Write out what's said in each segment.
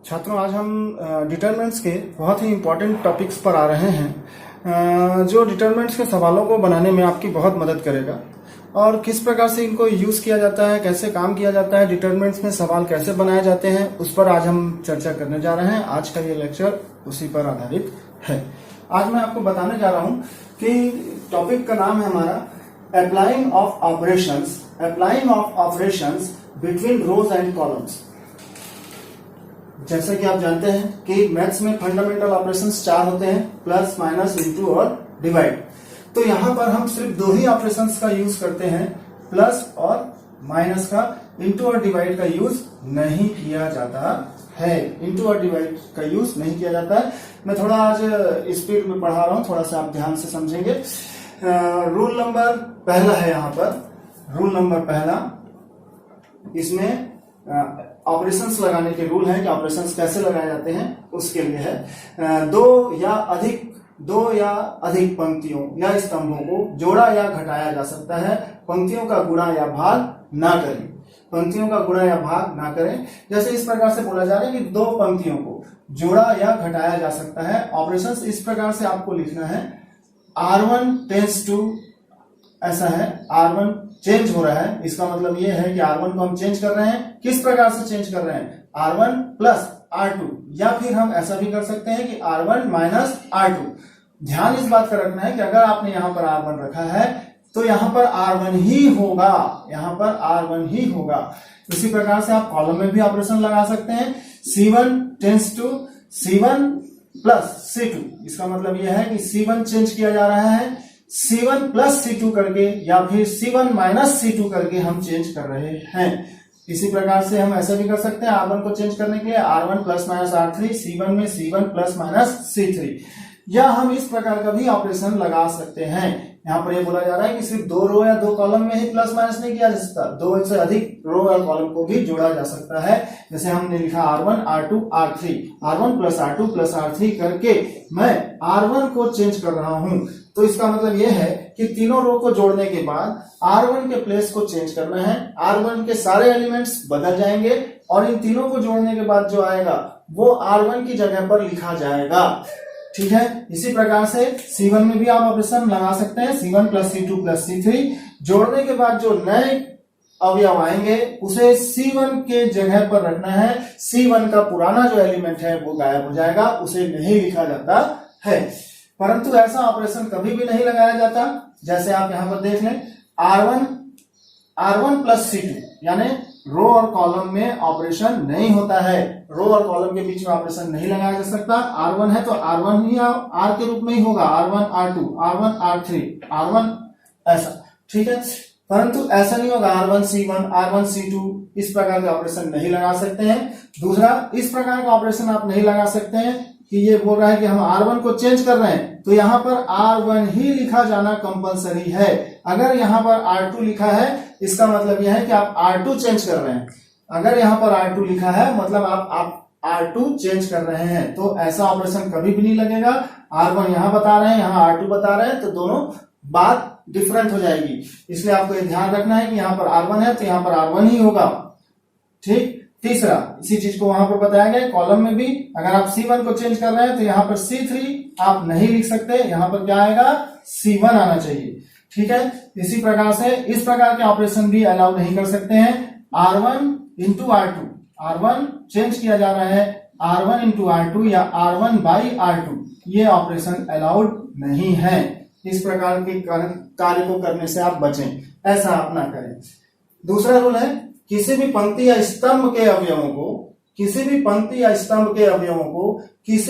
छात्रों, आज हम डिटरमिनेंट्स के बहुत ही इम्पोर्टेंट टॉपिक्स पर आ रहे हैं जो डिटरमिनेंट्स के सवालों को बनाने में आपकी बहुत मदद करेगा और किस प्रकार से इनको यूज किया जाता है, कैसे काम किया जाता है, डिटरमिनेंट्स में सवाल कैसे बनाए जाते हैं, उस पर आज हम चर्चा करने जा रहे हैं। आज का ये लेक्चर उसी पर आधारित है। आज मैं आपको बताने जा रहा हूं कि टॉपिक का नाम है हमारा applying of operations between rows and columns. जैसा कि आप जानते हैं कि मैथ्स में फंडामेंटल ऑपरेशंस 4 होते हैं, प्लस, माइनस, इंटू और डिवाइड। तो यहां पर हम सिर्फ 2 ही ऑपरेशंस का यूज करते हैं, प्लस और माइनस का। इंटू और डिवाइड का यूज नहीं किया जाता है। इंटू और डिवाइड का यूज नहीं किया जाता है। मैं थोड़ा आज स्पीड में पढ़ा रहा हूं, थोड़ा सा आप ध्यान से समझेंगे। रूल नंबर पहला है यहाँ पर, रूल नंबर पहला, इसमें ऑपरेशंस लगाने के रूल हैं कि ऑपरेशंस कैसे लगाए जाते हैं उसके लिए है। दो या अधिक पंक्तियों या स्तंभों को जोड़ा या घटाया जा सकता है। पंक्तियों का गुणा या भाग ना करें। पंक्तियों का गुणा या भाग ना करें। जैसे इस प्रकार से बोला जा रहा है कि 2 पंक्तियों को जोड़ा या घटाया जा सकता है। ऑपरेशंस इस प्रकार से आपको लिखना है, R1 टेंस टू, ऐसा है, R1 चेंज हो रहा है। इसका मतलब ये है कि R1 को हम चेंज कर रहे हैं। किस प्रकार से चेंज कर रहे हैं? R1 प्लस R2, या फिर हम ऐसा भी कर सकते हैं कि R1 माइनस R2। ध्यान इस बात का रखना है कि अगर आपने यहां पर R1 रखा है तो यहां पर R1 ही होगा, यहां पर R1 ही होगा। इसी प्रकार से आप कॉलम में भी ऑपरेशन लगा सकते हैं। C1 tense to C1 plus C2। इसका मतलब यह है कि C1 चेंज किया जा रहा है, C1 प्लस C2 करके या फिर C1 माइनस C2 करके हम चेंज कर रहे हैं। इसी प्रकार से हम ऐसा भी कर सकते हैं, R1 को चेंज करने के लिए R1 plus minus R3, C1 में C1 प्लस माइनस C3, या हम इस प्रकार का भी ऑपरेशन लगा सकते हैं। यहाँ पर ये बोला जा रहा है कि सिर्फ 2 रो या 2 कॉलम में ही प्लस माइनस नहीं किया जा सकता, 2 से अधिक रो या कॉलम को भी जोड़ा जा सकता है। जैसे हमने लिखा R1 R2 R3, R1 plus R2 plus R3 करके मैं R1 को चेंज कर रहा हूं। तो इसका मतलब यह है कि तीनों रो को जोड़ने के बाद R1 के प्लेस को चेंज करना है। R1 के सारे एलिमेंट्स बदल जाएंगे और इन तीनों को जोड़ने के बाद जो आएगा वो R1 की जगह पर लिखा जाएगा। ठीक है। इसी प्रकार से C1 में भी आप ऑपरेशन लगा सकते हैं, C1 plus C2 plus C3। जोड़ने के बाद जो नए अवयव आएंगे उसे C1 के जगह पर रखना है। C1 का पुराना जो एलिमेंट है वो गायब हो जाएगा, उसे नहीं लिखा जाता है। परंतु ऐसा ऑपरेशन कभी भी नहीं लगाया जाता। जैसे आप यहां पर देख लें, R1 प्लस C2, यानी रो और कॉलम में ऑपरेशन नहीं होता है। रो और कॉलम के बीच में ऑपरेशन नहीं लगाया जा सकता। R1 है तो R1 ही R के रूप में ही होगा, R1 R2, R1 R3, R1 ऐसा। ठीक है। परंतु ऐसा नहीं होगा, R1 C1, R1 C2, इस प्रकार के ऑपरेशन नहीं लगा सकते हैं। दूसरा, इस प्रकार का ऑपरेशन आप नहीं लगा सकते हैं कि ये बोल रहा है कि हम R1 को चेंज कर रहे हैं तो यहां पर R1 ही लिखा जाना कंपलसरी है। अगर यहां पर R2 लिखा है इसका मतलब यह है कि आप R2 चेंज कर रहे हैं। अगर यहां पर R2 लिखा है मतलब आप R2 चेंज कर रहे हैं, तो ऐसा ऑपरेशन कभी भी नहीं लगेगा। R1 यहां बता रहे हैं, यहां R2 बता रहे हैं, तो दोनों बात डिफरेंट हो जाएगी। इसलिए आपको यह ध्यान रखना है कि यहां पर R1 है तो यहां पर R1 ही होगा। ठीक। तीसरा, इसी चीज को वहां पर बताया गया कॉलम में भी, अगर आप C1 को चेंज कर रहे हैं तो यहाँ पर C3 आप नहीं लिख सकते, यहाँ पर क्या आएगा? C1 आना चाहिए। ठीक है। इसी प्रकार से इस प्रकार के ऑपरेशन भी अलाउ नहीं कर सकते हैं। R1 into R2, R1 change किया जा रहा है, R1 इंटू R2 या R1 बाई R2, ये ऑपरेशन अलाउड नहीं है। इस प्रकार के कार्य को करने से आप बचें, ऐसा आप ना करें। दूसरा रूल है, किसी भी पंक्ति या स्तंभ के अवयवों को किसी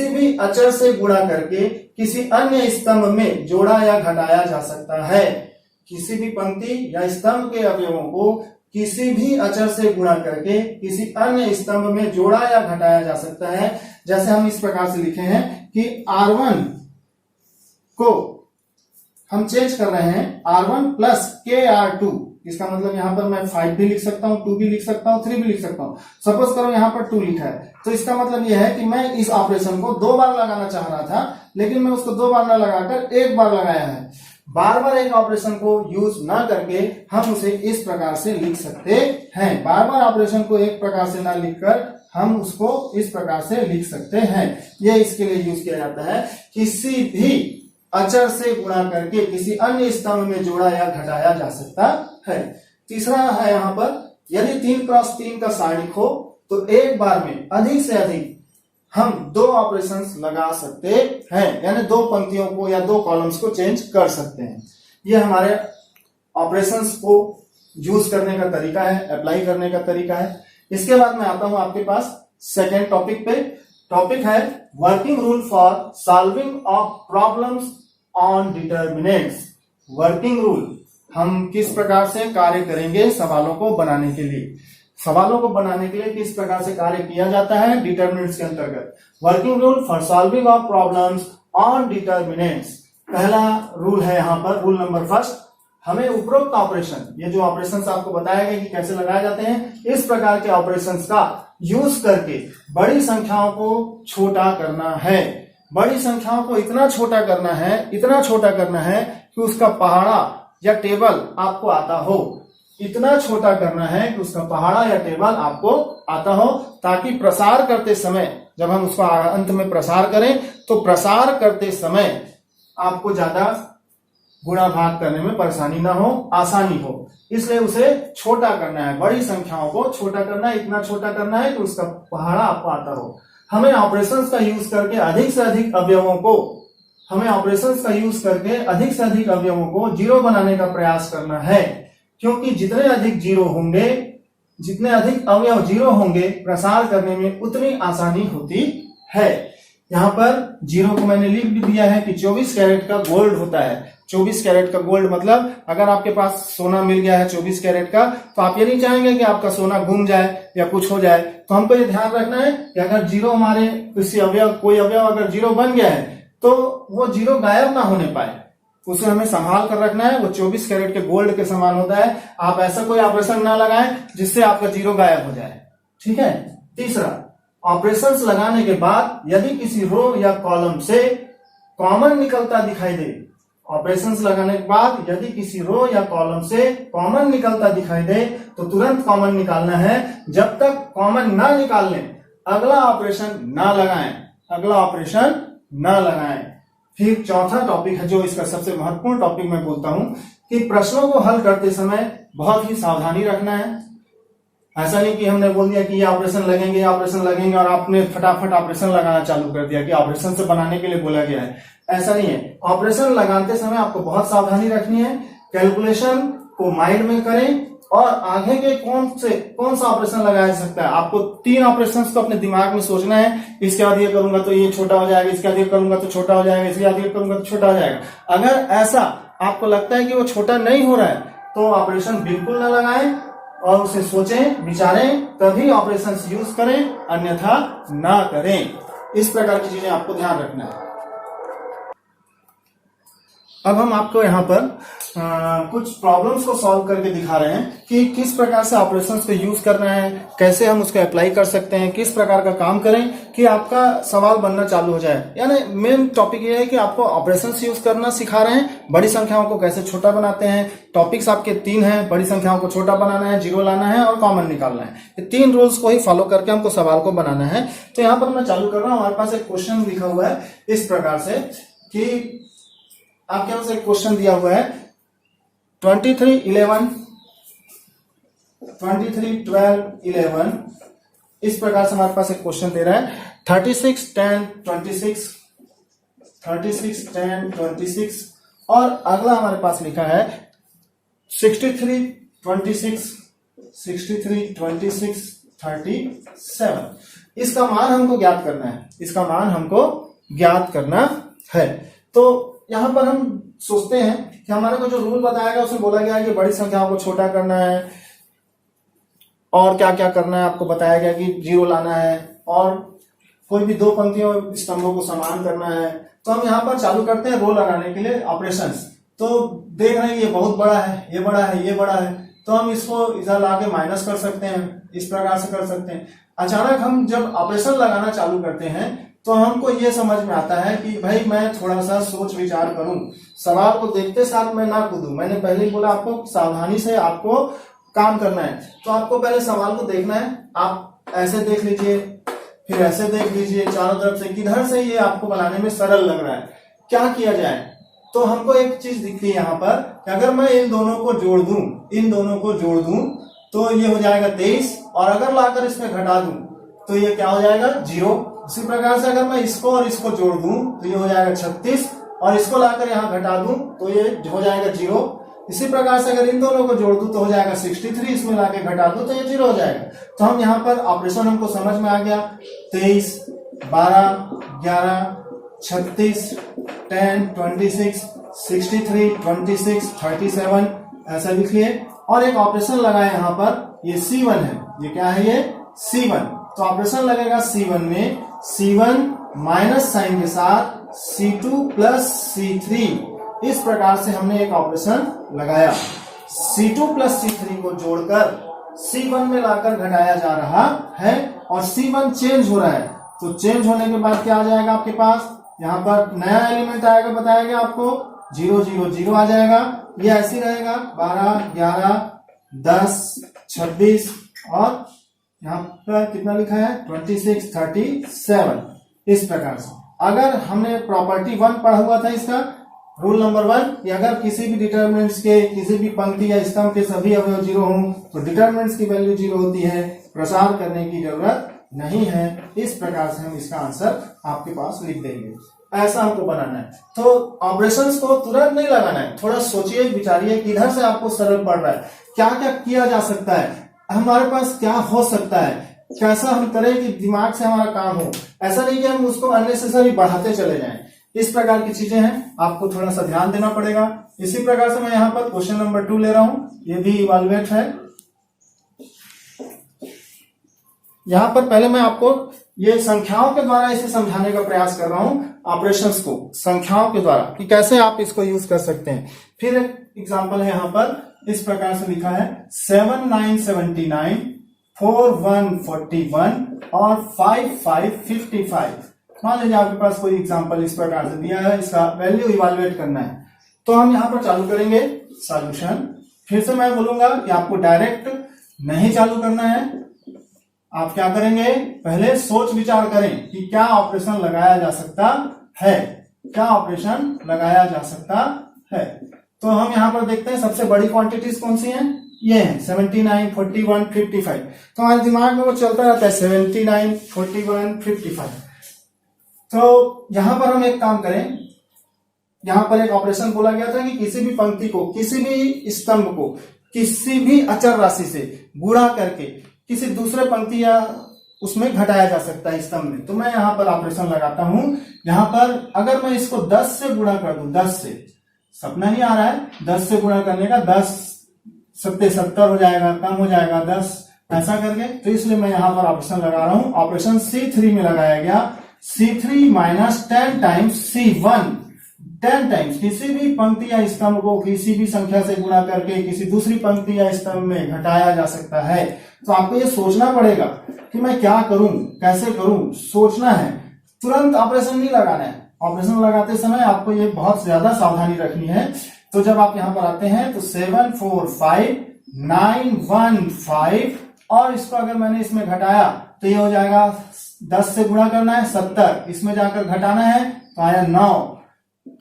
भी अचर से गुणा करके किसी अन्य स्तंभ में जोड़ा या घटाया जा सकता है। किसी भी पंक्ति या स्तंभ के अवयवों को किसी भी अचर से गुणा करके किसी अन्य स्तंभ में जोड़ा या घटाया जा सकता है। जैसे हम इस प्रकार से लिखे हैं कि R1 को हम चेंज कर रहे हैं, R1 प्लस KR2। इसका मतलब यहां पर मैं 5 भी लिख सकता हूं, 2 भी लिख सकता हूं, 3 भी लिख सकता हूं। सपोज करो यहां पर 2 लिखा है तो इसका मतलब यह है कि मैं इस ऑपरेशन को 2 बार लगाना चाह रहा था, लेकिन मैं उसको 2 बार ना लगाकर 1 बार लगाया है। बार बार एक ऑपरेशन को यूज ना करके हम उसे इस प्रकार से लिख सकते हैं। बार बार ऑपरेशन को एक प्रकार से ना लिखकर हम उसको इस प्रकार से लिख सकते हैं। ये इसके लिए यूज किया जाता है, किसी भी अचर से गुणा करके किसी अन्य स्तंभ में जोड़ा या घटाया जा सकता है। तीसरा है यहाँ पर, यदि 3x3 का सारणिक हो तो एक बार में अधिक से अधिक हम दो ऑपरेशंस लगा सकते हैं, यानी दो पंक्तियों को या दो कॉलम्स को चेंज कर सकते हैं। ये हमारे ऑपरेशंस को यूज करने का तरीका है, अप्लाई करने का तरीका है। इसके बाद मैं आता हूं आपके पास सेकेंड टॉपिक पे। टॉपिक है working rule for solving of problems on determinants. Working rule, हम किस प्रकार से कार्य करेंगे सवालों को बनाने के लिए। सवालों को बनाने के लिए किस प्रकार से कार्य किया जाता है डिटर्मिनेंट्स के अंतर्गत। Working rule for solving of problems on determinants. पहला रूल है यहाँ पर, रूल नंबर फर्स्ट, हमें उपरोक्त ऑपरेशन, ये जो ऑपरेशंस आपको बताया गया कि कैसे लगाए जाते हैं, इस प्रकार के ऑपरेशंस का यूज करके बड़ी संख्याओं को छोटा करना है। बड़ी संख्याओं को इतना छोटा करना है, इतना छोटा करना है कि उसका पहाड़ा या टेबल आपको आता हो। इतना छोटा करना है कि उसका पहाड़ा या टेबल आपको आता हो, ताकि प्रसार करते समय, जब हम उसको अंत में प्रसार करें तो प्रसार करते समय आपको ज्यादा गुणा भाग करने में परेशानी ना हो, आसानी हो। इसलिए उसे छोटा करना है, बड़ी संख्याओं को छोटा करना है, इतना छोटा करना है कि उसका पहाड़ा आपको आता हो। हमें ऑपरेशंस का यूज करके अधिक से अधिक अवयवों को जीरो बनाने का प्रयास करना है, क्योंकि जितने अधिक जीरो होंगे, जितने अधिक अवयव जीरो होंगे, प्रसार करने में उतनी आसानी होती है। यहाँ पर जीरो को मैंने लिख भी दिया है कि 24 कैरेट का गोल्ड होता है। 24 कैरेट का गोल्ड मतलब अगर आपके पास सोना मिल गया है 24 कैरेट का, तो आप ये नहीं चाहेंगे कि आपका सोना गुम जाए या कुछ हो जाए। तो हमको ये ध्यान रखना है कि अगर जीरो हमारे किसी अवयव, कोई अवयव अगर जीरो बन गया है तो वो जीरो गायब ना होने पाए, उसे हमें संभाल कर रखना है। वो 24 कैरेट के गोल्ड के समान होता है। आप ऐसा कोई ऑपरेशन ना लगाएं जिससे आपका जीरो गायब हो जाए, ठीक है। तीसरा, ऑपरेशंस लगाने के बाद यदि किसी रो या कॉलम से कॉमन निकलता दिखाई दे, ऑपरेशंस लगाने के बाद यदि किसी रो या कॉलम से कॉमन निकलता दिखाई दे तो तुरंत कॉमन निकालना है। जब तक कॉमन ना निकाल लें अगला ऑपरेशन ना लगाएं। फिर चौथा टॉपिक है जो इसका सबसे महत्वपूर्ण टॉपिक मैं बोलता हूं कि प्रश्नों को हल करते समय बहुत ही सावधानी रखना है। ऐसा नहीं कि हमने बोल दिया कि ये ऑपरेशन लगेंगे और आपने फटाफट ऑपरेशन लगाना चालू कर दिया कि ऑपरेशन से बनाने के लिए बोला गया है। ऐसा नहीं है। ऑपरेशन लगाते समय आपको बहुत सावधानी रखनी है। कैलकुलेशन को माइंड में करें और आगे के कौन सा ऑपरेशन लगाया जा सकता है। आपको 3 ऑपरेशंस को अपने दिमाग में सोचना है। इसके बाद ये करूंगा तो ये छोटा हो जाएगा, इसके बाद ये करूंगा तो छोटा हो जाएगा, इसके बाद ये करूंगा तो छोटा हो जाएगा। अगर ऐसा आपको लगता है कि वो छोटा नहीं हो रहा है तो ऑपरेशन बिल्कुल ना लगाएं और उसे सोचें, विचारें, तभी ऑपरेशन यूज करें, अन्यथा ना करें। इस प्रकार की चीजें आपको ध्यान रखना है। अब हम आपको यहाँ पर कुछ प्रॉब्लम्स को सॉल्व करके दिखा रहे हैं कि किस प्रकार से ऑपरेशंस को यूज करना है, कैसे हम उसको अप्लाई कर सकते हैं, किस प्रकार का काम करें कि आपका सवाल बनना चालू हो जाए। यानी मेन टॉपिक ये है कि आपको ऑपरेशंस यूज करना सिखा रहे हैं, बड़ी संख्याओं को कैसे छोटा बनाते हैं। टॉपिक्स आपके 3 हैं, बड़ी संख्याओं को छोटा बनाना है, जीरो लाना है और कॉमन निकालना है। ये 3 रूल्स को ही फॉलो करके हमको सवाल को बनाना है। तो यहाँ पर मैं चालू कर रहा हूँ। हमारे पास एक क्वेश्चन लिखा हुआ है इस प्रकार से कि आपके पास एक क्वेश्चन दिया हुआ है 23, 12, 11 इस प्रकार से हमारे पास एक क्वेश्चन दे रहा है 36, 10, 26 और अगला हमारे पास लिखा है 63, 26, 37। इसका मान हमको ज्ञात करना है। तो यहां पर हम सोचते हैं कि हमारे को जो रूल बताया गया उसमें बोला गया है कि बड़ी संख्याओं को छोटा करना है और क्या क्या करना है आपको बताया गया कि जीरो लाना है और कोई भी 2 पंक्तियों स्तंभों को समान करना है। तो हम यहाँ पर चालू करते हैं रो लगाने के लिए ऑपरेशंस। तो देख रहे हैं ये बहुत बड़ा है, ये बड़ा है, ये बड़ा है, तो हम इसको इधर लाके माइनस कर सकते हैं, इस प्रकार से कर सकते हैं। अचानक हम जब ऑपरेशन लगाना चालू करते हैं तो हमको ये समझ में आता है कि भाई मैं थोड़ा सा सोच विचार करूं, सवाल को देखते साथ मैं ना कूदूं। मैंने पहले बोला आपको सावधानी से आपको काम करना है। तो आपको पहले सवाल को देखना है, आप ऐसे देख लीजिए, फिर ऐसे देख लीजिए, चारों तरफ से किधर से ये आपको बनाने में सरल लग रहा है, क्या किया जाए। तो हमको एक चीज दिखती है यहाँ पर कि अगर मैं इन दोनों को जोड़ दूं, इन दोनों को जोड़ दूं तो ये हो जाएगा 23, और अगर लाकर इसमें घटा दूं तो ये क्या हो जाएगा 0। इसी प्रकार से अगर मैं इसको और इसको जोड़ दूं तो ये हो जाएगा 36, और इसको लाकर यहाँ घटा दूं तो ये हो जाएगा 0। इसी प्रकार से अगर इन दोनों को जोड़ दूं तो हो जाएगा 63, इसमें लाके घटा दूं तो ये 0 हो जाएगा। तो हम यहाँ पर ऑपरेशन हमको समझ में आ गया, 23, 12, 11, 36, 10, 26, 63, 26, 37 ऐसा लिख लिए, और एक ऑपरेशन लगाए यहाँ पर, ये C1 है, ये क्या है ये C1। तो ऑपरेशन लगेगा C1 में, C1 माइनस साइन के साथ C2 प्लस C3। इस प्रकार से हमने एक ऑपरेशन लगाया। C2 प्लस C3 को जोड़कर C1 में लाकर घटाया जा रहा है, और C1 चेंज हो रहा है। तो चेंज होने के बाद क्या आ जाएगा आपके पास, यहाँ पर नया एलिमेंट आएगा, बताया गया आपको 0 0 0 आ जाएगा। ये ऐसे रहेगा 12, 11, 10, 26, और यहाँ पर कितना लिखा है 26, 37। इस प्रकार से अगर हमने प्रॉपर्टी 1 पढ़ा हुआ था, इसका रूल नंबर 1 कि अगर किसी भी डिटरमिनेंट्स के किसी भी पंक्ति या स्तंभ के सभी अवयव 0 हों तो डिटरमिनेंट्स की वैल्यू 0 होती है, प्रसार करने की जरूरत नहीं है। इस प्रकार से हम इसका आंसर आपके पास लिख देंगे। ऐसा हमको बनाना है। तो ऑपरेशंस को तुरंत नहीं लगाना है, थोड़ा सोचिए विचारिए किधर से आपको सरल पड़ रहा है, क्या क्या किया जा सकता है, हमारे पास क्या हो सकता है, कैसा हम करें कि दिमाग से हमारा काम हो। ऐसा नहीं कि हम उसको अननेसेसरी बढ़ाते चले जाएं। इस प्रकार की चीजें हैं, आपको थोड़ा सा ध्यान देना पड़ेगा। इसी प्रकार से मैं यहाँ पर क्वेश्चन नंबर 2 ले रहा हूं, ये भी इवैल्यूएट है। यहाँ पर पहले मैं आपको ये संख्याओं के द्वारा इसे समझाने का प्रयास कर रहा हूं, ऑपरेशंस को संख्याओं के द्वारा कि कैसे आप इसको यूज कर सकते हैं। फिर एक एग्जांपल है यहाँ पर, इस प्रकार से लिखा है 7 9 79, 4 1 41 और 5 5 55। मान लीजिए आपके पास कोई एग्जांपल इस प्रकार से दिया है, इसका वैल्यू इवैल्यूएट करना है। तो हम यहाँ पर चालू करेंगे सॉल्यूशन। फिर से मैं बोलूंगा कि आपको डायरेक्ट नहीं चालू करना है, आप क्या करेंगे, पहले सोच विचार करें कि क्या ऑपरेशन लगाया जा सकता है, क्या ऑपरेशन लगाया जा सकता है। तो हम यहां पर देखते हैं सबसे बड़ी क्वांटिटीज कौन सी हैं, ये है 79, 41, 55। तो हमारे दिमाग में वो चलता रहता है 79, 41, 55। तो यहां पर हम एक काम करें, यहां पर एक ऑपरेशन बोला गया था कि किसी भी पंक्ति को, किसी भी स्तंभ को किसी भी अचर राशि से गुणा करके किसी दूसरे पंक्ति या उसमें घटाया जा सकता है स्तंभ में। तो मैं यहां पर ऑपरेशन लगाता हूं। यहां पर अगर मैं इसको 10 से गुणा कर दूं, 10 से, सपना नहीं आ रहा है, 10 से गुणा करने का, 10 7 70 हो जाएगा, कम हो जाएगा 10 ऐसा करके। तो इसलिए मैं यहां पर ऑपरेशन लगा रहा हूं, ऑपरेशन C3 में लगाया गया, C3 minus 10 times C1। 10 times किसी भी पंक्ति या स्तंभ को किसी भी संख्या से गुणा करके किसी दूसरी पंक्ति या स्तंभ में घटाया जा सकता है। तो आपको ये सोचना पड़ेगा कि मैं क्या करूं, कैसे करूं, सोचना है, तुरंत ऑपरेशन नहीं लगाना है। ऑपरेशन लगाते समय आपको ये बहुत ज्यादा सावधानी रखनी है। तो जब आप यहां पर आते हैं तो 7 4 5 9 1 5, और इसको अगर मैंने इसमें घटाया तो ये हो जाएगा 10 से गुणा करना है 70, इसमें जाकर घटाना है तो आया 9,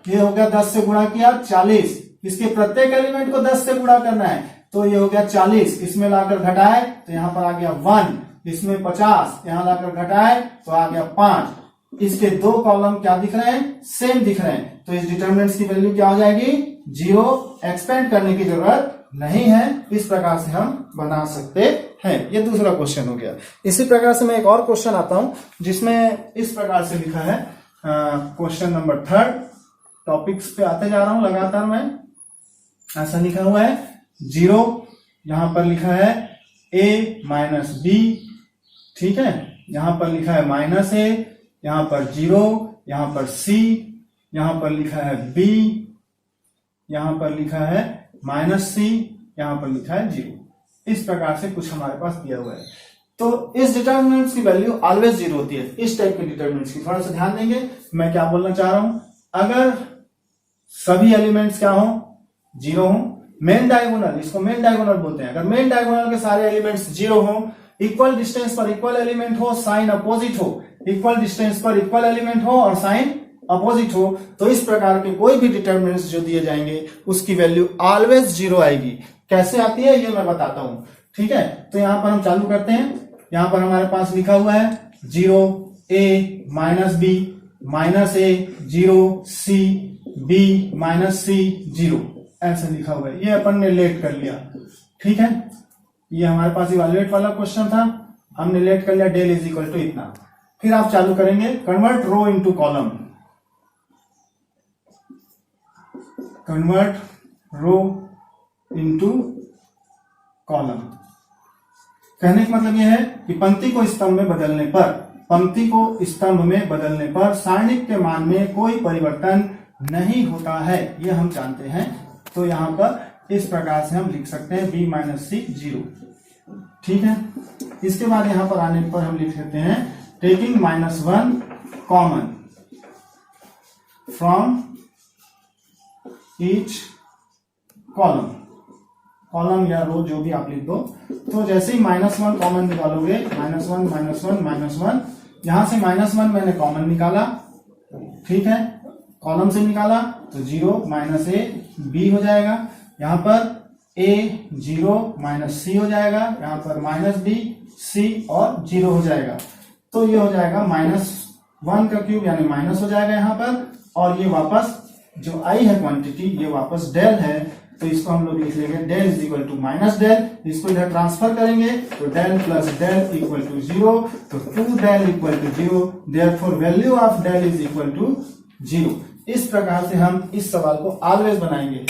ये हो गया 10 से गुणा किया 40, इसके प्रत्येक एलिमेंट को 10 से गुणा करना है तो ये हो गया 40, इसमें लाकर घटाए तो यहां पर आ गया 1, इसमें 50, यहां लाकर घटाए तो आ गया 5। इसके दो कॉलम क्या दिख रहे हैं, सेम दिख रहे हैं। तो इस डिटरमिनेंट्स की वैल्यू क्या हो जाएगी 0, एक्सपेंड करने की जरूरत नहीं है। इस प्रकार से हम बना सकते हैं। ये दूसरा क्वेश्चन हो गया। इसी प्रकार से मैं एक और क्वेश्चन आता हूं जिसमें इस प्रकार से लिखा है, क्वेश्चन नंबर 3 टॉपिक्स पे आते जा रहा हूं लगातार मैं। ऐसा लिखा हुआ है 0, यहां पर लिखा है a माइनस बी, ठीक है, यहां पर लिखा है माइनस a, यहां पर 0, यहां पर c, यहां पर लिखा है b, यहां पर लिखा है माइनस c, यहां पर लिखा है 0। इस प्रकार से कुछ हमारे पास दिया हुआ है। तो इस डिटर्मिनेंट्स की वैल्यू ऑलवेज 0 होती है। इस टाइप के डिटर्मिनेंट्स की थोड़ा सा ध्यान देंगे। मैं क्या बोलना चाह रहा हूं, अगर सभी एलिमेंट्स क्या हो, 0 हो, मेन डायगोनल, इसको मेन डायगोनल बोलते हैं, अगर मेन डायगोनल के सारे एलिमेंट्स 0 हो, इक्वल डिस्टेंस पर इक्वल एलिमेंट हो, साइन अपोजिट हो, इक्वल डिस्टेंस पर इक्वल एलिमेंट हो और साइन अपोजिट हो, तो इस प्रकार के कोई भी डिटर्मिनेंट्स जो दिए जाएंगे उसकी वैल्यू ऑलवेज 0 आएगी। कैसे आती है ये मैं बताता हूं, ठीक है। तो यहां पर हम चालू करते हैं। यहां पर हमारे पास लिखा हुआ है 0 a minus b minus a 0 c b minus c 0, ऐसे लिखा हुआ है। ये अपन ने लेट कर लिया, ठीक है। ये हमारे पास इवैल्यूएट वाला क्वेश्चन था, हमने लेट कर लिया डेल इज इक्वल टू इतना। फिर आप चालू करेंगे कन्वर्ट रो इनटू कॉलम, कन्वर्ट रो इनटू कॉलम। कहने का मतलब यह है कि पंक्ति को स्तंभ में बदलने पर, पंक्ति को स्तंभ में बदलने पर सारणिक के मान में कोई परिवर्तन नहीं होता है, ये हम जानते हैं। तो यहां पर इस प्रकार से हम लिख सकते हैं b माइनस सी 0, ठीक है। इसके बाद यहां पर आने पर हम लिख सकते हैं taking -1 common from each column, column या रो जो भी आप लिख दो। तो जैसे ही -1 कॉमन निकालोगे, -1 -1 -1, यहां से -1 मैंने कॉमन निकाला, ठीक है, कॉलम से निकाला तो 0 माइनस a b हो जाएगा। यहां पर a 0 माइनस c हो जाएगा, यहां पर माइनस b c और 0 हो जाएगा। तो ये हो जाएगा -1 का क्यूब यानी माइनस हो जाएगा यहां पर, और ये वापस जो आई है क्वांटिटी ये वापस डेल है, तो इसको हम लोग लिख लेंगे del is equal to minus del. इसको इधर ट्रांसफर करेंगे तो del plus del equal to 0, तो 2 del equal to 0, therefore value of del is equal to 0। इस प्रकार से हम इस सवाल को ऑलवेज बनाएंगे।